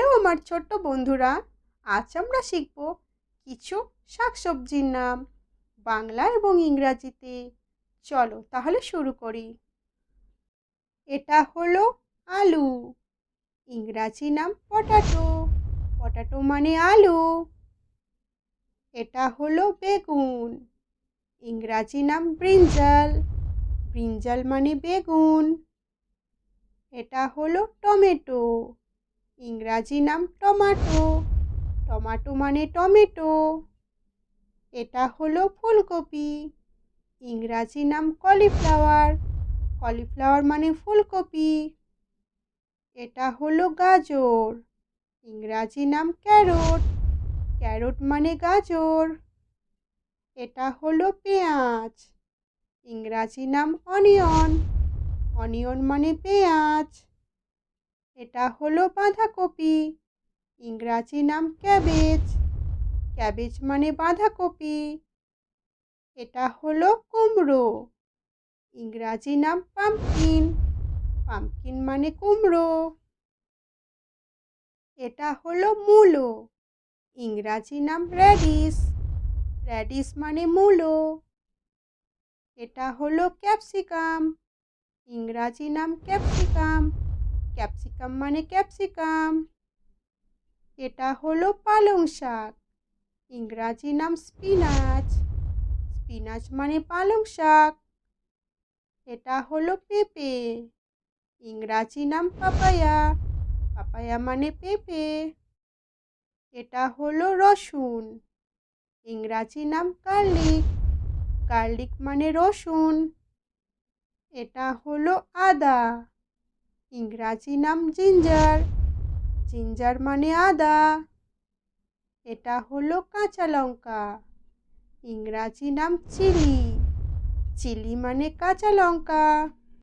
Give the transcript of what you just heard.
Hello আমার ছোট্ট বন্ধুরা, আজ আমরা শিখব কিছু শাকসবজির নাম বাংলা এবং ইংরাজিতে। চলো তাহলে শুরু করি। এটা হলো আলু, ইংরাজি নাম পটাটো। পটাটো মানে আলু। এটা হলো বেগুন, ইংরাজি নাম ব্রিঞ্জাল। ব্রিঞ্জাল মানে বেগুন। এটা হলো টমেটো, ইংরাজি নাম টমাটো। টমাটো মানে টমেটো। এটা হলো ফুলকপি, ইংরাজি নাম কলিফ্লাওয়ার। কলিফ্লাওয়ার মানে ফুলকপি। এটা হলো গাজর, ইংরাজি নাম ক্যারট। ক্যারট মানে গাজর। এটা হলো পেঁয়াজ, ইংরাজি নাম অনিয়ন। অনিয়ন মানে পেঁয়াজ। এটা হলো বাঁধাকপি, ইংরাজি নাম ক্যাবেজ। ক্যাবেজ মানে বাঁধাকপি। এটা হলো কুমড়ো, ইংরাজি নাম পাম্পকিন। পাম্পকিন মানে কুমড়ো। এটা হলো মূলো, ইংরাজি নাম র্যাডিশ। র্যাডিশ মানে মূলো। এটা হলো ক্যাপসিকাম, ইংরাজি নাম ক্যাপসিকাম। ক্যাপসিকাম মানে ক্যাপসিকাম। এটা হলো পালং শাক, ইংরাজি নাম স্পিনাচ। স্পিনাচ মানে পালং শাক। এটা হলো পেঁপে, ইংরাজি নাম পাপায়া। পাপায়া মানে পেঁপে। এটা হলো রসুন, ইংরাজি নাম গার্লিক। গার্লিক মানে রসুন। এটা হলো আদা, ইংরাজি নাম জিঞ্জার। জিঞ্জার মানে আদা। এটা হলো কাঁচা লঙ্কা, ইংরাজি নাম চিলি। চিলি মানে কাঁচা লঙ্কা।